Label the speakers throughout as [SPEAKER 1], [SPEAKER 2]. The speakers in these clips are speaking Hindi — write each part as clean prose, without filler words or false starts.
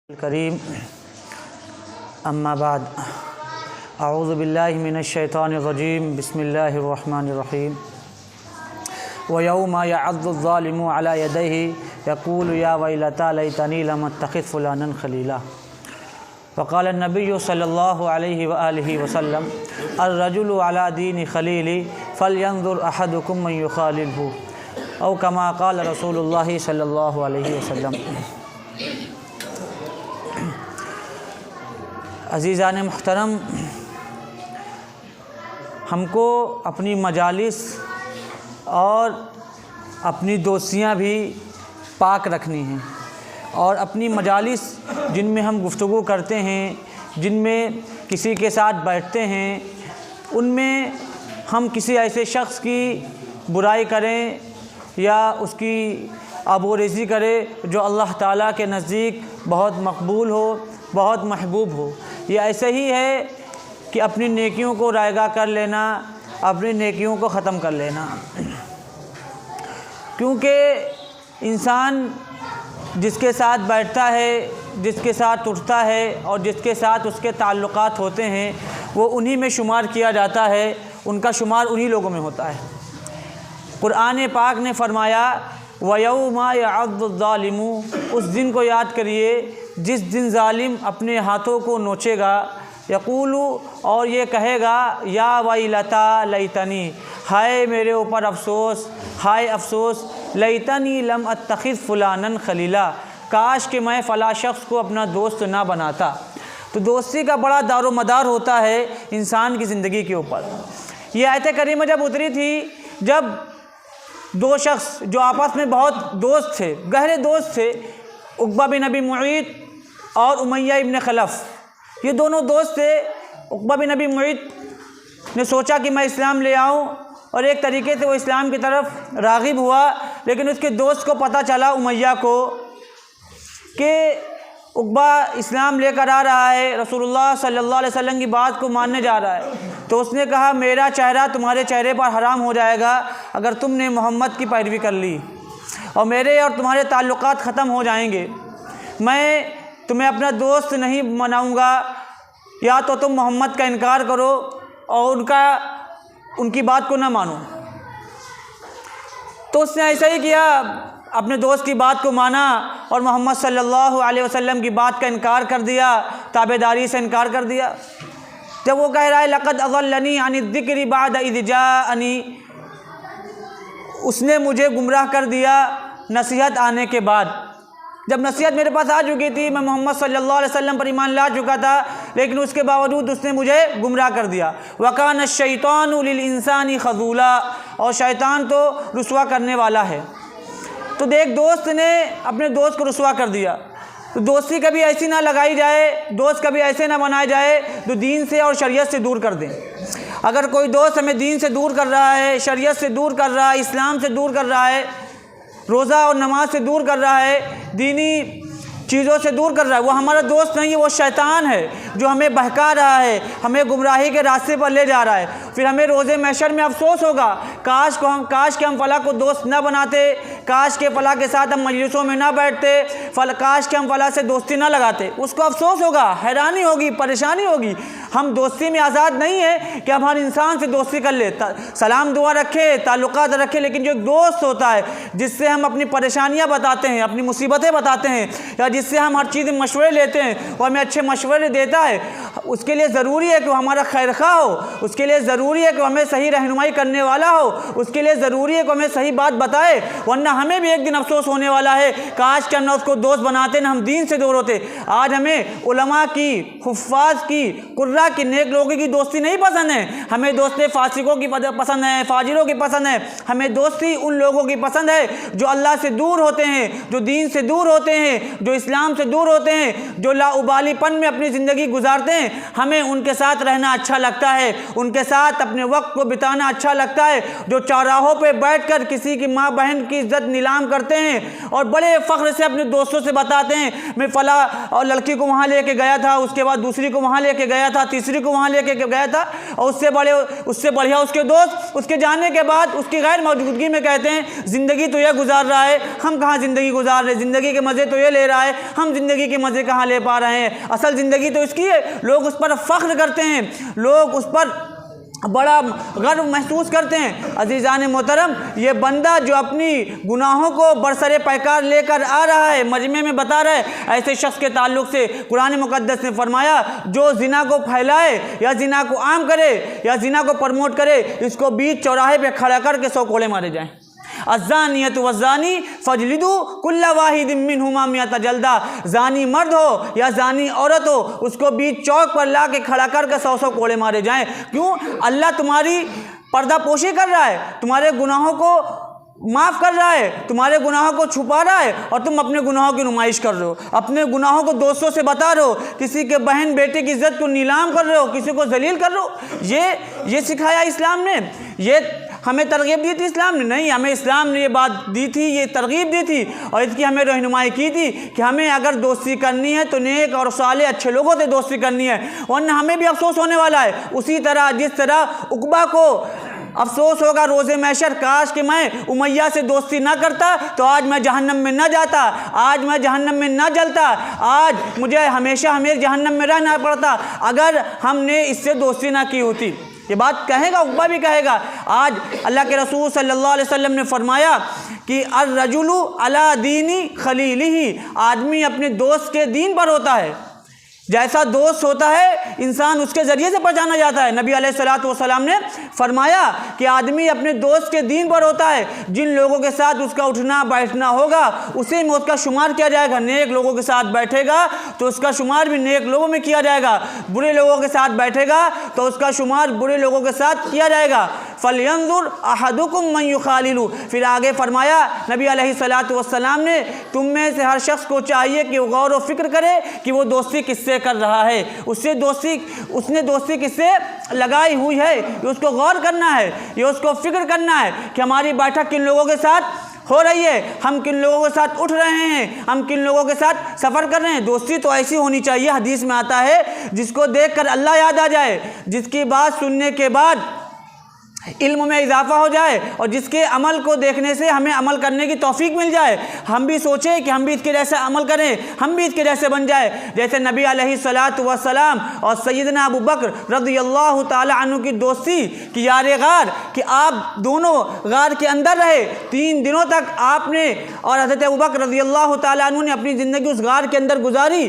[SPEAKER 1] करीम अम्मा बाद अऊज़ु बिल्लाहि मिनश्शैतानिर्रजीम बिस्मिल्लाहिर्रहमानिर्रहीम व यौमा यअद्दुज़्ज़ालिमु अला यदैहि यक़ूलु या वैलता लैतनी लम अत्तखिज़ फ़ुलानन खलीला फ़क़ाल नबिय्यु सल्लल्लाहु अलैहि व आलिहि वसल्लम अर्रजुलु अला दीनि खलीली फ़लयंज़ुर अहदुकुम मन युख़ालिलहु औ कमा क़ाल रसूलुल्लाहि सल्लल्लाहु अलैहि वसल्लम। अज़ीज़ान मुहतरम, हमको अपनी मजालिस और अपनी दोस्तियाँ भी पाक रखनी हैं और अपनी मजालिस जिनमें हम गुफ्तगू करते हैं, जिनमें किसी के साथ बैठते हैं, उनमें हम किसी ऐसे शख्स की बुराई करें या उसकी आबोरेज़ी करें जो अल्लाह ताला के नज़दीक बहुत मकबूल हो, बहुत महबूब हो। ये ऐसे ही है कि अपनी नेकियों को रायगा कर लेना, अपनी नेकियों को ख़त्म कर लेना। क्योंकि इंसान जिसके साथ बैठता है, जिसके साथ उठता है और जिसके साथ उसके ताल्लुकात होते हैं, वो उन्हीं में शुमार किया जाता है, उनका शुमार उन्हीं लोगों में होता है। कुरान पाक ने फरमाया वयौमा यअद्दुज़्ज़ालिमु, उस दिन को याद करिए जिस दिन ज़ालिम अपने हाथों को नोचेगा, यक़ूलु, और ये कहेगा या वैलता लैतनी, हाय मेरे ऊपर अफ़सोस, हाय अफ़सोस, लैतनी लम अत्तखिज़ फ़ुलानन खलीला, काश कि मैं फ़ला शख्स को अपना दोस्त ना बनाता। तो दोस्ती का बड़ा दारोमदार होता है इंसान की ज़िंदगी के ऊपर। ये आयत करीमा जब उतरी थी, जब दो शख्स जो आपस में बहुत दोस्त थे, गहरे दोस्त थे, उक़बा बिन अबी मुईत और उमय्या इब्न खलफ़, ये दोनों दोस्त थे। उक़बा बिन अबी मुईत ने सोचा कि मैं इस्लाम ले आऊं और एक तरीके से वो इस्लाम की तरफ राग़िब हुआ, लेकिन उसके दोस्त को पता चला, उमय्या को, कि उक़बा इस्लाम लेकर आ रहा है, रसूलुल्लाह सल्लल्लाहु अलैहि वसल्लम की बात को मानने जा रहा है। तो उसने कहा मेरा चेहरा तुम्हारे चेहरे पर हराम हो जाएगा अगर तुमने मोहम्मद की पैरवी कर ली, और मेरे और तुम्हारे ताल्लुकात ख़त्म हो जाएंगे। मैं तुम्हें अपना दोस्त नहीं बनाऊंगा, या तो तुम मोहम्मद का इनकार करो और उनकी बात को ना मानो। तो उसने ऐसा ही किया, अपने दोस्त की बात को माना और मोहम्मद सल्लल्लाहु अलैहि वसल्लम की बात का इनकार कर दिया, ताबेदारी से इनकार कर दिया। जब वो कह रहा है लक़द अज़ल्लनी अनि ज़िक्रि बअद इज़ जाअनी, उसने मुझे गुमराह कर दिया नसीहत आने के बाद। जब नसीहत मेरे पास आ चुकी थी, मैं मोहम्मद सल्लल्लाहु अलैहि वसल्लम पर ईमान ला चुका था, लेकिन उसके बावजूद उसने मुझे गुमराह कर दिया। वकान शैतानु लिल इंसानी खज़ूला, और शैतान तो रुसवा करने वाला है। तो देख, दोस्त ने अपने दोस्त को रुसवा कर दिया। तो दोस्ती कभी ऐसी ना लगाई जाए, दोस्त कभी ऐसे ना बनाए जाए जो दीन से और शरीयत से दूर कर दें। अगर कोई दोस्त हमें दीन से दूर कर रहा है, शरीयत से दूर कर रहा है, इस्लाम से दूर कर रहा है, रोज़ा और नमाज से दूर कर रहा है, दीनी चीज़ों से दूर कर रहा है, वो हमारा दोस्त नहीं है, वो शैतान है जो हमें बहका रहा है, हमें गुमराही के रास्ते पर ले जा रहा है। फिर हमें रोज़े महशर में अफसोस होगा, काश के हम फ़ला को दोस्त ना बनाते, काश के फ़ला के साथ हम मजलिसों में ना बैठते, काश के हम फ़ला से दोस्ती ना लगाते। उसको अफसोस होगा, हैरानी होगी, परेशानी होगी। हम दोस्ती में आज़ाद नहीं है कि हम हर इंसान से दोस्ती कर ले, सलाम दुआ रखे, ताल्लुकात रखे, लेकिन जो एक दोस्त होता है जिससे हम अपनी परेशानियाँ बताते हैं, अपनी मुसीबतें बताते हैं, या जिससे हम हर चीज़ में मशवरे लेते हैं और हमें अच्छे मशवरे देता है, उसके लिए ज़रूरी है कि वो हमारा खैरख़्वाह हो, उसके लिए ज़रूरी है कि हमें सही रहनुमाई करने वाला हो, उसके लिए ज़रूरी है कि हमें सही बात बताए, वरना हमें भी एक दिन अफसोस होने वाला है, काश कि हम ना उसको दोस्त बनाते, ना हम दीन से दूर होते। आज हमें उलमा की, हुफ़्फ़ाज़ की, कुर्रा की, नेक लोगों की दोस्ती नहीं पसंद है। हमें दोस्ती फासिकों की पसंद है, फाजिरों की पसंद है। हमें दोस्ती उन लोगों की पसंद है जो अल्लाह से दूर होते हैं, जो दीन से दूर होते हैं, जो इस्लाम से दूर होते हैं, जो लाउबालीपन में अपनी ज़िंदगी गुजारते हैं। हमें उनके साथ रहना अच्छा लगता है, उनके साथ अपने वक्त को बिताना अच्छा लगता है, जो चौराहों पे बैठकर किसी की माँ बहन की इज्जत नीलाम करते हैं और बड़े फ़ख्र से अपने दोस्तों से बताते हैं मैं फ़ला और लड़की को वहाँ लेके गया था, उसके बाद दूसरी को वहाँ लेके गया था, तीसरी को वहाँ लेके गया था, और उससे बढ़िया उसके दोस्त उसके जाने के बाद उसकी गैर मौजूदगी में कहते हैं ज़िंदगी तो ये गुजार रहा है, हम कहाँ ज़िंदगी गुजार रहे, ज़िंदगी के मज़े तो ये ले रहा है, हम ज़िंदगी के मज़े कहाँ ले पा रहे हैं, असल ज़िंदगी तो इसकी है। लोग उस पर फ़ख्र करते हैं, लोग उस पर बड़ा गर्व महसूस करते हैं। अजीज़ान मोहतरम, ये बंदा जो अपनी गुनाहों को बरसरे पैकार लेकर आ रहा है, मजमे में बता रहा है, ऐसे शख्स के ताल्लुक़ से कुरान मुक़द्दस ने फरमाया जो ज़िना को फैलाए या ज़िना को आम करे या ज़िना को प्रमोट करे, इसको बीच चौराहे पे खड़ा करके 100 कोड़े मारे जाएँ। अज़्ज़ानियत वज़्ज़ानी फ़जलिदू कुल्ला वाहिदिम मिनहुमा मिअता जल्दा, ज़ानी मर्द हो या ज़ानी औरत हो, उसको बीच चौक पर ला के खड़ा करके 100 कोड़े मारे जाएं। क्यों? अल्लाह तुम्हारी पर्दा पोशी कर रहा है, तुम्हारे गुनाहों को माफ़ कर रहा है, तुम्हारे गुनाहों को छुपा रहा है, और तुम अपने गुनाहों की नुमाइश कर रहे हो, अपने गुनाहों को दोस्तों से बता रहे हो, किसी के बहन बेटे की इज्जत को नीलाम कर रहे हो, किसी को जलील कर रहे हो। ये सिखाया इस्लाम ने, ये हमें तरगीब दी थी इस्लाम ने? नहीं, हमें इस्लाम ने ये बात दी थी, ये तरगीब दी थी और इसकी हमें रहनुमाई की थी कि हमें अगर दोस्ती करनी है तो नेक और साले अच्छे लोगों से दोस्ती करनी है, वरना हमें भी अफसोस होने वाला है। उसी तरह जिस तरह उकबा को अफसोस होगा रोज़े महशर, काश कि मैं उमैया से दोस्ती ना करता तो आज मैं जहन्नम में ना जाता, आज मैं जहन्नम में ना जलता, आज मुझे हमेशा जहन्नम में रहना पड़ता अगर हमने इससे दोस्ती ना की होती। ये बात कहेगा, उकबा भी कहेगा। आज अल्लाह के रसूल सल्लल्लाहु अलैहि वसल्लम ने फरमाया कि अर्रजुलु अला दीनी खलीलिही, आदमी अपने दोस्त के दीन पर होता है। जैसा दोस्त होता है इंसान उसके ज़रिए से पहचाना जाता है। नबी अलैहिस्सलातु वस्सलाम ने फरमाया कि आदमी अपने दोस्त के दीन पर होता है। जिन लोगों के साथ उसका उठना बैठना होगा उसी में उसका शुमार किया जाएगा। नेक लोगों के साथ बैठेगा तो उसका शुमार भी नेक लोगों में किया जाएगा, बुरे लोगों के साथ बैठेगा तो उसका शुमार बुरे लोगों के साथ किया जाएगा। फलयंजुर अहदुकुम मन युखालिलु, फिर आगे फरमाया नबी अलैहिस्सलातु वस्सलाम ने, तुम में से हर शख्स को चाहिए कि वो गौर व फिक्र करे कि वो दोस्ती किससे कर रहा है, उसने दोस्ती किससे लगाई हुई है, ये उसको गौर करना है, ये उसको फिक्र करना है कि हमारी बैठक किन लोगों के साथ हो रही है, हम किन लोगों के साथ उठ रहे हैं, हम किन लोगों के साथ सफ़र कर रहे हैं। दोस्ती तो ऐसी होनी चाहिए, हदीस में आता है, जिसको देखकर अल्लाह याद आ जाए, जिसकी बात सुनने के बाद इल्म में इजाफा हो जाए और जिसके अमल को देखने से हमें अमल करने की तौफीक मिल जाए। हम भी सोचें कि हम भी इसके जैसे अमल करें, हम भी इसके जैसे बन जाए। जैसे नबी अलैहिस्सलातु वस्सलाम और सैयदना अबू बकर रज़ियल्लाहु ताला अन्हु की दोस्ती कि यार गार, कि आप दोनों गार के अंदर रहे 3 दिनों तक आपने और हज़रत अबू बकर रज़ियल्लाहु ताला अन्हु ने अपनी ज़िंदगी उस गार के अंदर गुजारी।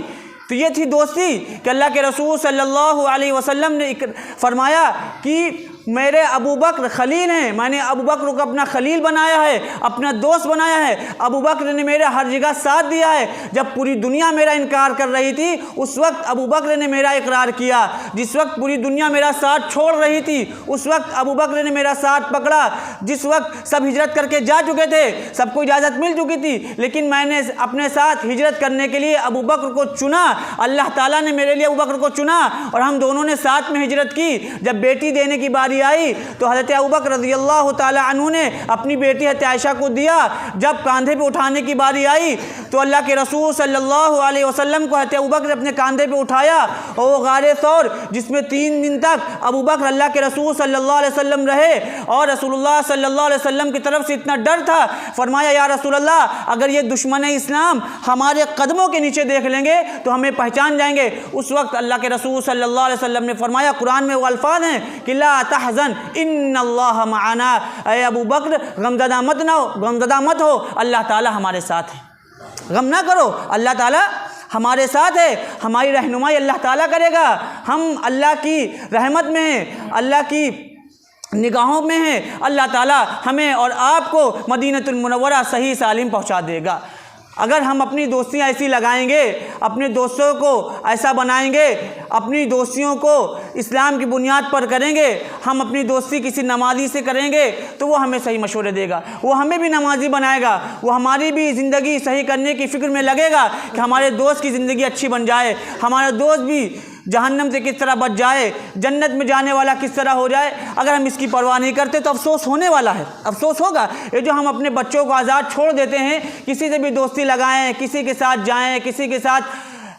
[SPEAKER 1] तो ये थी दोस्ती कि अल्लाह के रसूल सल्लल्लाहु अलैहि वसल्लम ने फरमाया कि मेरे अबू बकर खलील हैं, मैंने अबू बकर को अपना खलील बनाया है, अपना दोस्त बनाया है। अबू बकर ने मेरा हर जगह साथ दिया है। जब पूरी दुनिया मेरा इनकार कर रही थी उस वक्त अबू बकर ने मेरा इकरार किया। जिस वक्त पूरी दुनिया मेरा साथ छोड़ रही थी उस वक्त अबू बकर ने मेरा साथ पकड़ा। जिस वक्त सब हिजरत करके जा चुके थे, सबको इजाज़त मिल चुकी थी, लेकिन मैंने अपने साथ हिजरत करने के लिए अबू बकर को चुना। अल्लाह ताला ने मेरे लिए अबू बकर को चुना और हम दोनों ने साथ में हिजरत की। जब बेटी देने की बारी आई तो हज़रत अबू बकर रज़ियल्लाहु ताला अन्हु ने अपनी बेटी हज़रत आयशा को दिया। जब कंधे पे उठाने की बारी आई तो अल्लाह के रसूल सल्लल्लाहु अलैहि वसल्लम को हज़रत अबू बकर अपने कंधे पे उठाया और वो गारे सौर जिसमें 3 दिन तक अबू बकर अल्लाह के रसूल सल्लल्लाहु अलैहि वसल्लम रहे और रसूलुल्लाह सल्लल्लाहु अलैहि वसल्लम की तरफ से इतना डर था, फरमाया या रसूलल्लाह, अगर ये दुश्मन इस्लाम हमारे कदमों के नीचे देख लेंगे तो हमें पहचान जाएंगे। उस वक्त अल्लाह के रसूल सल्लल्लाहु अलैहि वसल्लम ने फरमाया, कुरान में वो अल्फाज हैं कि ला तहज़न इन्नल्लाह मअना, ऐ अबू बकर गमज़दा मत हो, अल्लाह ताला हमारे साथ है, गम ना करो, अल्लाह ताला हमारे साथ है, हमारी रहनुमाई अल्लाह ताला करेगा। हम अल्लाह की रहमत में हैं, अल्लाह की निगाहों में हैं, अल्लाह ताला हमें और आपको मदीनतुल मुनव्वरा सही सालिम पहुँचा देगा। अगर हम अपनी दोस्तियाँ ऐसी लगाएंगे, अपने दोस्तों को ऐसा बनाएंगे, अपनी दोस्तियों को इस्लाम की बुनियाद पर करेंगे, हम अपनी दोस्ती किसी नमाजी से करेंगे तो वो हमें सही मशवरे देगा, वो हमें भी नमाजी बनाएगा, वो हमारी भी ज़िंदगी सही करने की फ़िक्र में लगेगा कि हमारे दोस्त की ज़िंदगी अच्छी बन जाए, हमारा दोस्त भी जहन्नम से किस तरह बच जाए, जन्नत में जाने वाला किस तरह हो जाए। अगर हम इसकी परवाह नहीं करते तो अफसोस होने वाला है, अफसोस होगा। ये जो हम अपने बच्चों को आज़ाद छोड़ देते हैं, किसी से भी दोस्ती लगाएं, किसी के साथ जाएं, किसी के साथ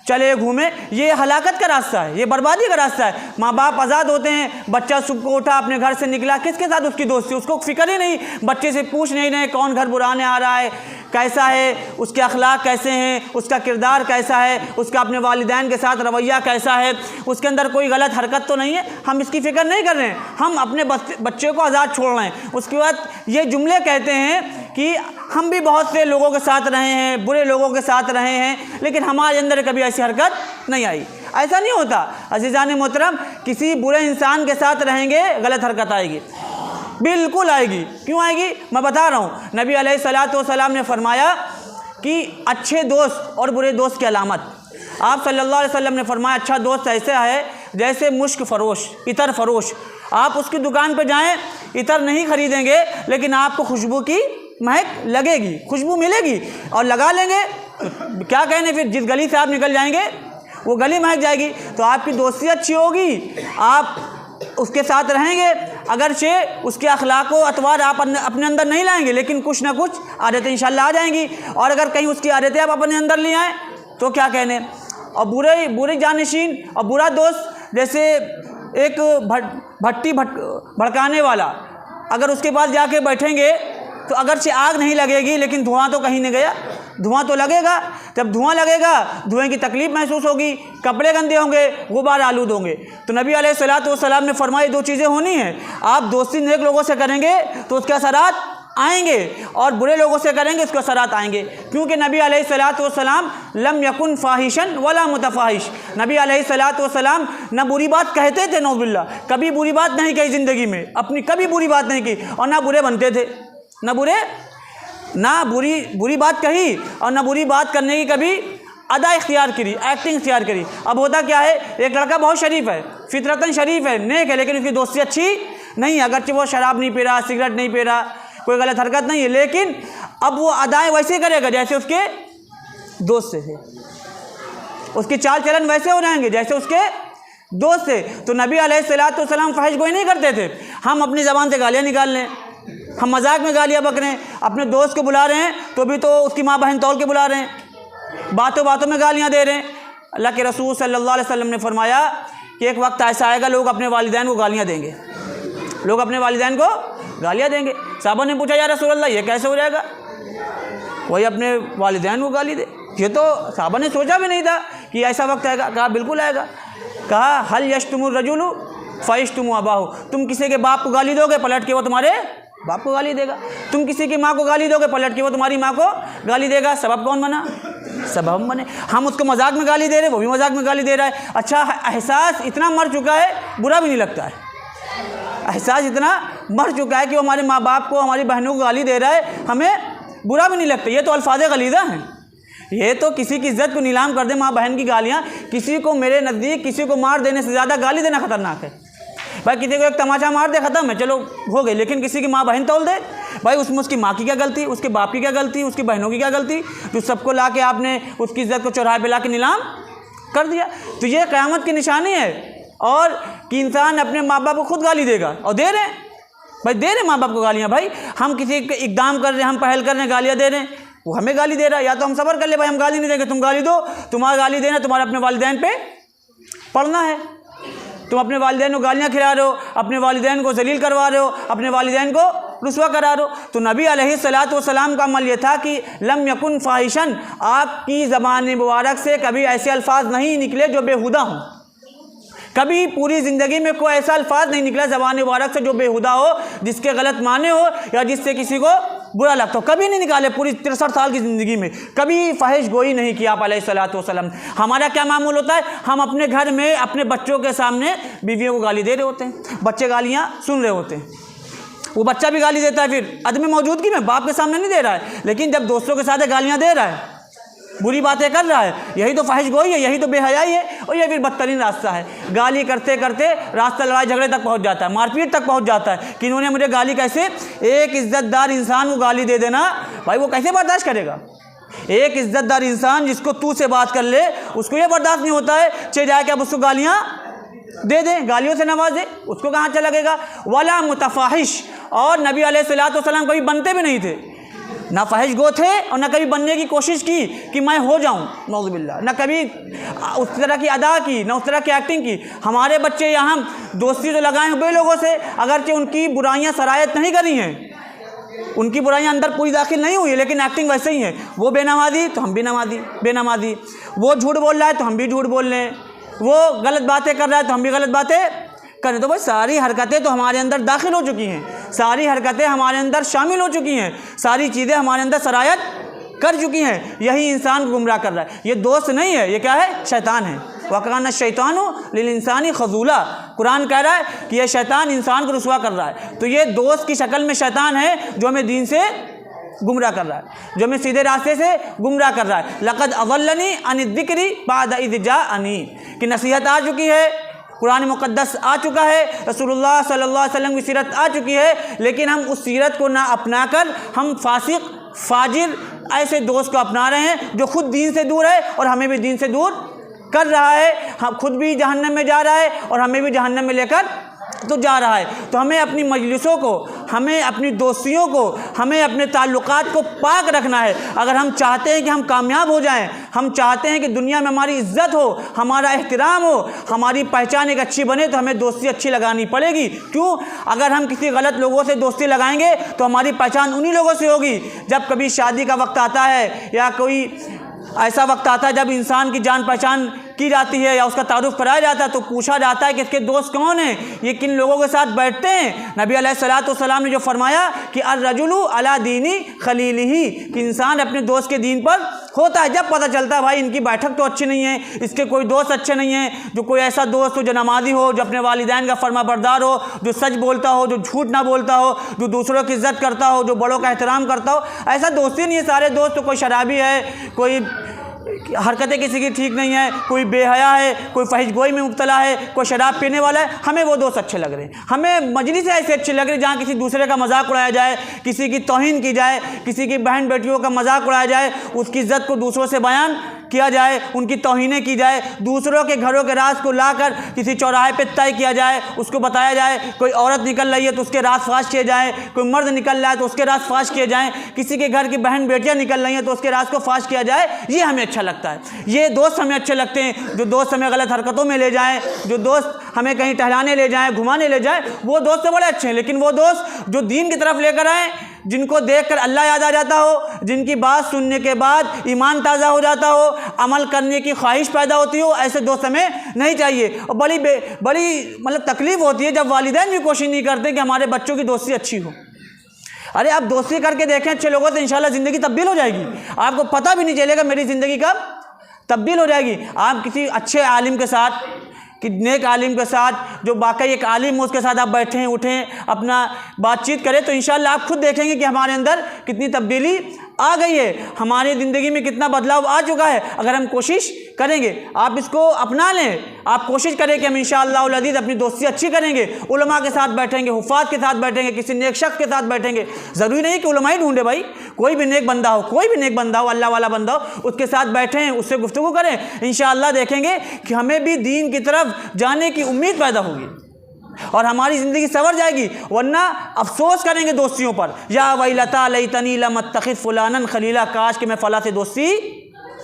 [SPEAKER 1] चले घूमे, ये हलाकत का रास्ता है, ये बर्बादी का रास्ता है। माँ बाप आज़ाद होते हैं, बच्चा सुबह को उठा अपने घर से निकला, किसके साथ उसकी दोस्ती, उसको फिक्र ही नहीं, बच्चे से पूछ नहीं रहे कौन घर बुलाने आ रहा है, कैसा है, उसके अखलाक कैसे हैं, उसका किरदार कैसा है, उसका अपने वालिदैन के साथ रवैया कैसा है, उसके अंदर कोई गलत हरकत तो नहीं है, हम इसकी फ़िक्र नहीं कर रहे हैं। हम अपने बच्चे को आज़ाद छोड़ रहे हैं। उसके बाद ये जुमले कहते हैं कि हम भी बहुत से लोगों के साथ रहे हैं, बुरे लोगों के साथ रहे हैं, लेकिन हमारे अंदर कभी ऐसी हरकत नहीं आई। ऐसा नहीं होता अज़ीज़ान मोहतरम, किसी बुरे इंसान के साथ रहेंगे गलत हरकत आएगी, बिल्कुल आएगी। क्यों आएगी, मैं बता रहा हूँ। नबी अलैहिस्सलातु वस्सलाम ने फरमाया कि अच्छे दोस्त और बुरे दोस्त की अलामत, आप सल्लल्लाहु अलैहि वसल्लम ने फरमाया अच्छा दोस्त ऐसा है जैसे मुश्क फरोश, इतर फरोश। आप उसकी दुकान पर जाएं, इतर नहीं खरीदेंगे, लेकिन आपको खुशबू की महक लगेगी, खुशबू मिलेगी और लगा लेंगे, तो क्या कहने, फिर जिस गली से आप निकल जाएंगे वो गली महक जाएगी। तो आपकी दोस्ती अच्छी होगी, आप उसके साथ रहेंगे, अगरचे उसके अखलाक व अतवार आप अपने अंदर नहीं लाएंगे, लेकिन कुछ ना कुछ आदतें इंशाल्लाह आ जाएंगी। और अगर कहीं उसकी आदतें आप अपने अंदर ले आएँ तो क्या कहने। और बुरे जानशीन और बुरा दोस्त, जैसे एक भट्टी भड़काने वाला, अगर उसके पास जाके बैठेंगे तो अगरचे आग नहीं लगेगी, लेकिन धुआं तो कहीं नहीं गया, धुआं तो लगेगा। जब धुआं लगेगा, धुएं की तकलीफ महसूस होगी, कपड़े गंदे होंगे, गुबार आलूद होंगे। तो नबी अलैहिस्सलातु वस्सलाम ने फरमाया दो चीज़ें होनी हैं, आप दोस्ती नेक लोगों से करेंगे तो उसके असरात आएंगे, और बुरे लोगों से करेंगे उसके असरात आएंगे। क्योंकि नबी अलैहिस्सलातु वस्सलाम लम यकुन फाहिशन वला मुतफाहिश, नबी अलैहिस्सलातु वस्सलाम न बुरी बात कहते थे, नौजुबिल्लाह, कभी बुरी बात नहीं कही ज़िंदगी में अपनी, कभी बुरी बात नहीं की, और ना बुरे बनते थे, ना बुरी बात कही, और ना बुरी बात करने की कभी अदा इख्तियार करी, एक्टिंग इख्तियार करी। अब होता क्या है, एक लड़का बहुत शरीफ है, फितरतन शरीफ है, नेक है, लेकिन उसकी दोस्ती अच्छी नहीं है, अगरचे वो शराब नहीं पी रहा, सिगरेट नहीं पी रहा, कोई गलत हरकत नहीं है, लेकिन अब वो अदाएँ वैसे करेगा जैसे उसके दोस्त से, उसकी चाल चलन वैसे हो जाएंगे जैसे उसके दोस्त से। तो नबी अलैहिस्सलातु वस्सलाम फहश गोई नहीं करते थे। हम अपनी ज़बान से गालियाँ निकाल लें, हम मजाक में गालियाँ बक रहे हैं, अपने दोस्त को बुला रहे हैं तो भी तो उसकी माँ बहन तौल के बुला रहे हैं, बातों बातों में गालियाँ दे रहे हैं। अल्लाह के रसूल सल्लल्लाहु अलैहि वसल्लम ने फरमाया कि एक वक्त ऐसा आएगा लोग अपने वालिदैन को गालियाँ देंगे, लोग अपने वालिदैन को गालियाँ देंगे। साहबा ने पूछा या रसूल अल्लाह ये कैसे हो जाएगा, वही अपने वालिदैन को गाली दे। ये तो साहबा ने सोचा भी नहीं था कि ऐसा वक्त आएगा। कहा बिल्कुल आएगा। कहा हल यशतुमुर रजुलु फयशतुमु अबाहु, तुम किसी के बाप को गाली दोगे, पलट के वो तुम्हारे बाप को गाली देगा। तुम किसी की माँ को गाली दोगे, पलट के वो तुम्हारी माँ को गाली देगा। सबब कौन बना, सबब हम बने। हम उसको मजाक में गाली दे रहे, वो भी मजाक में गाली दे रहा है। अच्छा, एहसास इतना मर चुका है, बुरा भी नहीं लगता है। एहसास इतना मर चुका है कि वो हमारे माँ बाप को, हमारी बहनों को गाली दे रहा है, हमें बुरा भी नहीं लगता। ये तो अल्फाज़ गलीज़ा हैं, ये तो किसी की इज्जत को नीलाम कर दे माँ बहन की गालियाँ। किसी को, मेरे नज़दीक किसी को मार देने से ज़्यादा गाली देना खतरनाक है भाई। किसी को एक तमाचा मार दे, ख़त्म है, चलो हो गई। लेकिन किसी की माँ बहन तोल दे भाई, उसमें उसकी माँ की क्या गलती, उसके बाप की क्या गलती, उसकी बहनों की क्या गलती, जो सबको ला के आपने उसकी इज्जत को चौराहे पे ला के नीलाम कर दिया। तो ये क़यामत की निशानी है, और कि इंसान अपने माँ बाप को खुद गाली देगा। और दे रहे हैं भाई, दे रहे माँ बाप को गालियाँ। भाई हम किसी इक़दाम कर रहे हैं, हम पहल कर रहे हैं, गालियाँ दे रहे हैं, वो हमें गाली दे रहा है। या तो हम सब्र कर ले भाई, हम गाली नहीं देंगे, तुम गाली दो, तुम्हारा गाली देना तुम्हारे अपने वालिदैन पे पढ़ना है। तुम अपने वालिदैन को गालियाँ खिला रहे हो, अपने वालिदैन को जलील करवा रहे हो, अपने वालिदैन को रुस्वा करा रहे हो। तो नबी अलैहिस्सलातु वस्सलाम का अमल ये था कि लम यकुन फाहिशन, आपकी ज़बान मुबारक से कभी ऐसे अल्फाज नहीं निकले जो बेहुदा हों। कभी पूरी ज़िंदगी में कोई ऐसा अल्फाज नहीं निकला ज़बान मुबारक से जो बेहुदा हो, जिसके गलत माने हो, या जिससे किसी को बुरा लगता हो। कभी नहीं निकाले पूरी 63 साल की ज़िंदगी में, कभी फहश गोई नहीं किया आप अलैहिस्सलातु वस्सलाम। हमारा क्या मामूल होता है, हम अपने घर में अपने बच्चों के सामने बीवियों को गाली दे रहे होते हैं, बच्चे गालियाँ सुन रहे होते हैं, वो बच्चा भी गाली देता है, फिर अदम मौजूदगी में, बाप के सामने नहीं दे रहा है, लेकिन जब दोस्तों के साथ गालियाँ दे रहा है, बुरी बातें कर रहा है, यही तो फहश गोई है, यही तो बेहयाई है, और यह फिर बदतरीन रास्ता है। गाली करते करते रास्ता लड़ाई झगड़े तक पहुंच जाता है, मारपीट तक पहुंच जाता है कि इन्होंने मुझे गाली कैसे। एक इज़्ज़तदार इंसान को गाली दे देना भाई, वो कैसे बर्दाश्त करेगा। एक इज़्ज़तदार इंसान जिसको तू से बात कर ले, उसको ये बर्दाश्त नहीं होता है, चे जाके अब उसको गालियाँ दे दें, गालियों से नवाज दे, उसको कहाँ अच्छा लगेगा। वला मुतफाहिश, और नबी अलैहिस्सलातु वस्सलाम कभी बनते भी नहीं थे। ना फहश गो थे और ना कभी बनने की कोशिश की कि मैं हो जाऊं, नौज़ुबिल्लाह, ना कभी उस तरह की अदा की, ना उस तरह की एक्टिंग की। हमारे बच्चे यहाँ दोस्ती तो लगाए हुए लोगों से, अगरचे उनकी बुराइयां सरायत नहीं करी हैं, उनकी बुराइयां अंदर पूरी दाखिल नहीं हुई, लेकिन एक्टिंग वैसे ही है। वो बेनमाजी तो हम भी बेनमाजी, वो झूठ बोल रहा है तो हम भी झूठ बोल रहे हैं, वो गलत बातें कर रहा है तो हम भी गलत बातें करें। तो भाई सारी हरकतें तो हमारे अंदर दाखिल हो चुकी हैं, सारी हरकतें हमारे अंदर शामिल हो चुकी हैं, सारी चीज़ें हमारे अंदर सरायत कर चुकी हैं। यही इंसान को गुमराह कर रहा है। ये दोस्त नहीं है, ये क्या है? शैतान है। वकाना शैतानु लिल इंसानी खजूला, कुरान कह रहा है कि यह शैतान इंसान को रुसवा कर रहा है। तो ये दोस्त की शक्ल में शैतान है जो हमें दीन से गुमराह कर रहा है, जो हमें सीधे रास्ते से गुमराह कर रहा है। लक़द अज़ल्लनी अन ज़िक्री बाद इज़ जाअनी, कि नसीहत आ चुकी है, कुरान मुक़द्दस आ चुका है, रसूलुल्लाह सल्लल्लाहु अलैहि वसल्लम की सीरत आ चुकी है, लेकिन हम उस सीरत को ना अपनाकर हम फासिक फाजिर ऐसे दोस्त को अपना रहे हैं जो खुद दीन से दूर है और हमें भी दीन से दूर कर रहा है। हम खुद भी जहन्नम में जा रहा है और हमें भी जहन्नम में लेकर तो जा रहा है। तो हमें अपनी मजलिसों को, हमें अपनी दोस्तियों को, हमें अपने ताल्लुकात को पाक रखना है। अगर हम चाहते हैं कि हम कामयाब हो जाएं, हम चाहते हैं कि दुनिया में हमारी इज्जत हो, हमारा एहतराम हो, हमारी पहचान एक अच्छी बने, तो हमें दोस्ती अच्छी लगानी पड़ेगी। क्यों? अगर हम किसी गलत लोगों से दोस्ती लगाएंगे तो हमारी पहचान उन्हीं लोगों से होगी। जब कभी शादी का वक्त आता है या कोई ऐसा वक्त आता है जब इंसान की जान पहचान की जाती है या उसका तारुफ कराया जाता है, तो पूछा जाता है कि इसके दोस्त कौन हैं, ये किन लोगों के साथ बैठते हैं। नबी अलैहिस्सलाम ने जो फरमाया कि अर्रजुलु अला दीनी खलीलिही, कि इंसान अपने दोस्त के दीन पर होता है। जब पता चलता है भाई इनकी बैठक तो अच्छी नहीं है, इसके कोई दोस्त अच्छे नहीं हैं, जो कोई ऐसा दोस्त हो जो नमाजी हो, जो अपने वालिदैन का फर्माबरदार हो, जो सच बोलता हो, जो झूठ ना बोलता हो, जो दूसरों की इज्जत करता हो, जो बड़ों का एहतराम करता हो, ऐसा दोस्ती नहीं है। सारे दोस्त तो कोई शराबी है, कोई हरकतें किसी की ठीक नहीं है, कोई बेहया है, कोई फहिशगोई में मुब्तला है, कोई शराब पीने वाला है, हमें वो दोस्त अच्छे लग रहे हैं। हमें मजलिस ऐसे अच्छी लग रही है जहाँ किसी दूसरे का मजाक उड़ाया जाए, किसी की तौहीन की जाए, किसी की बहन बेटियों का मजाक उड़ाया जाए, उसकी इज्जत को दूसरों से बयान किया जाए, उनकी तौहीनें की जाए, दूसरों के घरों के राज को लाकर किसी चौराहे पे तय किया जाए, उसको बताया जाए। कोई औरत निकल रही है तो उसके राज फाश किए जाए, कोई मर्द निकल रहा है तो उसके राज फाश किए जाएँ, किसी के घर की बहन बेटियाँ निकल रही हैं तो उसके राज को फाश किया जाए। ये हमें अच्छा लगता है। ये दोस्त हमें अच्छे लगते हैं। जो दोस्त हमें गलत हरकतों में ले जाएँ, जो दोस्त हमें कहीं टहलाने ले जाएँ, घुमाने ले जाएँ, वो दोस्त तो बड़े अच्छे हैं। लेकिन वो दोस्त जो दीन की तरफ लेकर आए, जिनको देखकर अल्लाह याद आ जाता हो, जिनकी बात सुनने के बाद ईमान ताज़ा हो जाता हो, अमल करने की ख्वाहिश पैदा होती हो, ऐसे दोस्त हमें नहीं चाहिए। और बड़ी मतलब तकलीफ़ होती है जब वालिदैन भी कोशिश नहीं करते कि हमारे बच्चों की दोस्ती अच्छी हो। अरे आप दोस्ती करके देखें अच्छे लोगों से, इंशाल्लाह ज़िंदगी तब्दील हो जाएगी। आपको पता भी नहीं चलेगा मेरी ज़िंदगी कब तब्दील हो जाएगी। आप किसी अच्छे आलिम के साथ, कि नेक आलिम के साथ, जो वाकई एक आलिम हो, उसके साथ आप बैठें उठें, अपना बातचीत करें, तो इंशाल्लाह आप खुद देखेंगे कि हमारे अंदर कितनी तब्दीली आ गई है, हमारी ज़िंदगी में कितना बदलाव आ चुका है। अगर हम कोशिश करेंगे, आप इसको अपना लें, आप कोशिश करें कि हम इंशाअल्लाह उल अज़ीज़ अपनी दोस्ती अच्छी करेंगे, उलमा के साथ बैठेंगे, हुफ़ाज़ के साथ बैठेंगे, किसी नेक शख्स के साथ बैठेंगे। ज़रूरी नहीं कि उलमा ही ढूंढे भाई, कोई भी नेक बंदा हो, कोई भी नेक बंदा हो, अल्लाह वाला बंदा हो, उसके साथ बैठें, उससे गुफ्तगू करें। इंशाअल्लाह देखेंगे कि हमें भी दीन की तरफ जाने की उम्मीद पैदा होगी और हमारी ज़िंदगी संवर जाएगी। वरना अफसोस करेंगे दोस्तियों पर, या वैलता लैतनी लम अत्तखिज़ फुलानन खलीला, काश कि मैं फ़ला से दोस्ती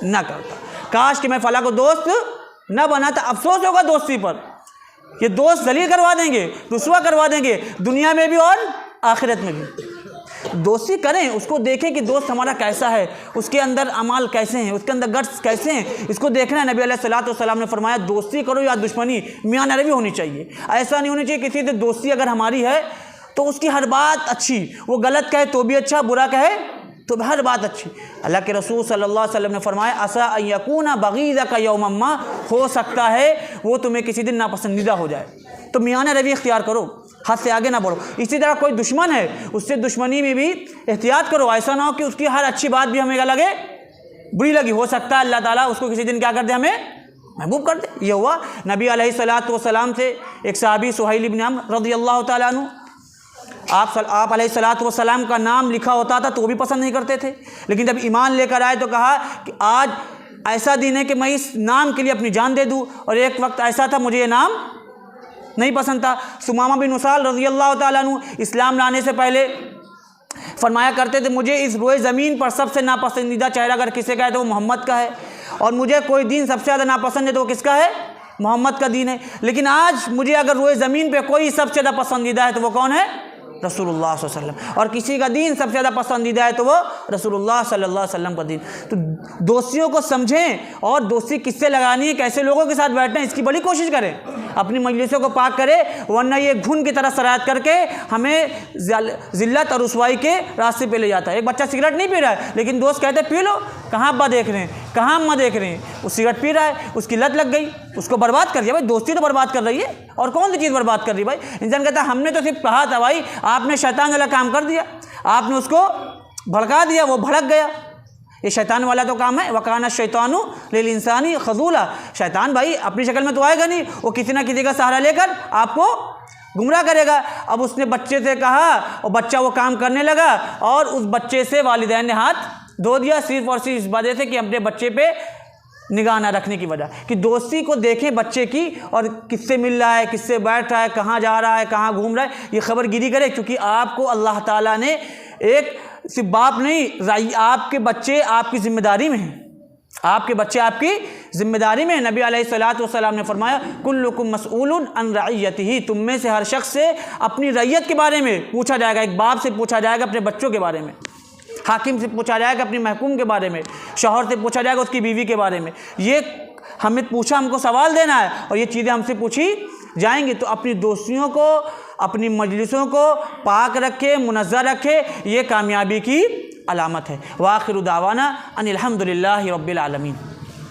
[SPEAKER 1] ना करता, काश कि मैं फ़ला को दोस्त ना बनाता। अफसोस होगा दोस्ती पर। ये दोस्त जलील करवा देंगे, रुसवा करवा देंगे, दुनिया में भी और आखिरत में भी। दोस्ती करें, उसको देखें कि दोस्त हमारा कैसा है, उसके अंदर अमाल कैसे हैं, उसके अंदर गट्स कैसे हैं, इसको देखना है। नबी अलैहिस्सलाम ने फरमाया दोस्ती करो या दुश्मनी मियां नरवी होनी चाहिए। ऐसा नहीं होनी चाहिए किसी से दोस्ती अगर हमारी है तो उसकी हर बात अच्छी, वो गलत कहे तो भी अच्छा, बुरा कहे तो हर बात अच्छी। अल्लाह के रसूल सल्लल्लाहु अलैहि वसल्लम ने फरमाया असा अन यकूना बगीज़का यौमम्मा, हो सकता है वो तुम्हें किसी दिन नापसंदीदा हो जाए, तो मियान रवि इख्तियार करो, हद से आगे ना बढ़ो। इसी तरह कोई दुश्मन है, उससे दुश्मनी में भी एहतियात करो। ऐसा ना हो कि उसकी हर अच्छी बात भी हमें लगे बुरी लगी। हो सकता है अल्लाह ताला उसको किसी दिन क्या कर दे, हमें महबूब कर दे। ये हुआ नबी अलैहिस्सलाम से एक सहाबी सुहैल इब्न अम्र रज़ियल्लाहु ताला अन्हु, आप अलैहिस्सलाम का नाम लिखा होता था तो वो भी पसंद नहीं करते थे, लेकिन जब ईमान लेकर आए तो कहा कि आज ऐसा दिन है कि मैं इस नाम के लिए अपनी जान दे दूँ, और एक वक्त ऐसा था मुझे ये नाम नहीं पसंद था। सुमामा बिन उसाल रज़ियल्लाहु ताला अन्हु इस्लाम लाने से पहले फरमाया करते थे मुझे इस रोए ज़मीन पर सबसे नापसंदीदा चेहरा अगर किसी का है तो वो मोहम्मद का है, और मुझे कोई दीन सबसे ज़्यादा नापसंद है तो वो किसका है? मोहम्मद का दीन है। लेकिन आज मुझे अगर रोए ज़मीन पे कोई सबसे ज़्यादा पसंदीदा है तो वो कौन है? रसूलुल्लाह सल्लल्लाहु अलैहि वसल्लम। और किसी का दीन सबसे ज़्यादा पसंदीदा है तो वो रसूलुल्लाह सल्लल्लाहु अलैहि वसल्लम का दीन। तो दोस्तियों को समझें और दोस्ती किससे लगानी है, कैसे लोगों के साथ बैठना है, इसकी बड़ी कोशिश करें, अपनी मजलिसों को पाक करें, वरना ये घुन की तरह शरारत करके हमें ज़िल्लत और रुसवाई के रास्ते पे ले जाता है। एक बच्चा सिगरेट नहीं पी रहा है लेकिन दोस्त कहते पी लो, कहाँ अब्बा देख रहे हैं, कहाँ अम्मा देख रहे हैं, वो सिगरेट पी रहा है, उसकी लत लग गई, उसको बर्बाद कर दिया। भाई दोस्ती तो बर्बाद कर रही है, और कौन सी चीज़ बर्बाद कर रही है? भाई इंसान कहता है हमने तो सिर्फ कहा था, भाई आपने शैतान वाला काम कर दिया, आपने उसको भड़का दिया, वो भड़क गया। ये शैतान वाला तो काम है, वकाना शैतानु लिल इंसानी खजूला। शैतान भाई अपनी शक्ल में तो आएगा नहीं, वो किसी ना किसी का सहारा लेकर आपको गुमराह करेगा। अब उसने बच्चे से कहा और बच्चा वो काम करने लगा, और उस बच्चे से वालिदैन ने हाथ धो दिया, सिर्फ और सिर्फ इस वजह से कि अपने बच्चे पे निगाह ना रखने की वजह। कि दोस्ती को देखें बच्चे की, और किससे मिल रहा है, किससे बैठ रहा है, कहाँ जा रहा है, कहाँ घूम रहा है, ये खबर गिरी करे। क्योंकि आपको अल्लाह ताला ने एक सिर्फ बाप नहीं, आपके बच्चे आपकी जिम्मेदारी में हैं, आपके बच्चे आपकी जिम्मेदारी में। नबी अलैहिस्सलातु वस्सलाम ने फरमाया कुल्लुकुम मसऊलुन अन रइयतिही, तुम में से हर शख्स से अपनी रैयत के बारे में पूछा जाएगा। एक बाप से पूछा जाएगा अपने बच्चों के बारे में, हाकिम से पूछा जाएगा अपनी महकूम के बारे में, शौहर से पूछा जाएगा उसकी बीवी के बारे में। ये हमें पूछा, हमको सवाल देना है, और ये चीज़ें हमसे पूछी जाएंगी। तो अपनी दोस्तियों को, अपनी मजलिसों को पाक रखे, मुनज़्ज़ह रखे, ये कामयाबी की अलामत है। व आखिरु दावाना अनिल हम्दुलिल्लाहि रब्बिल आलमीन।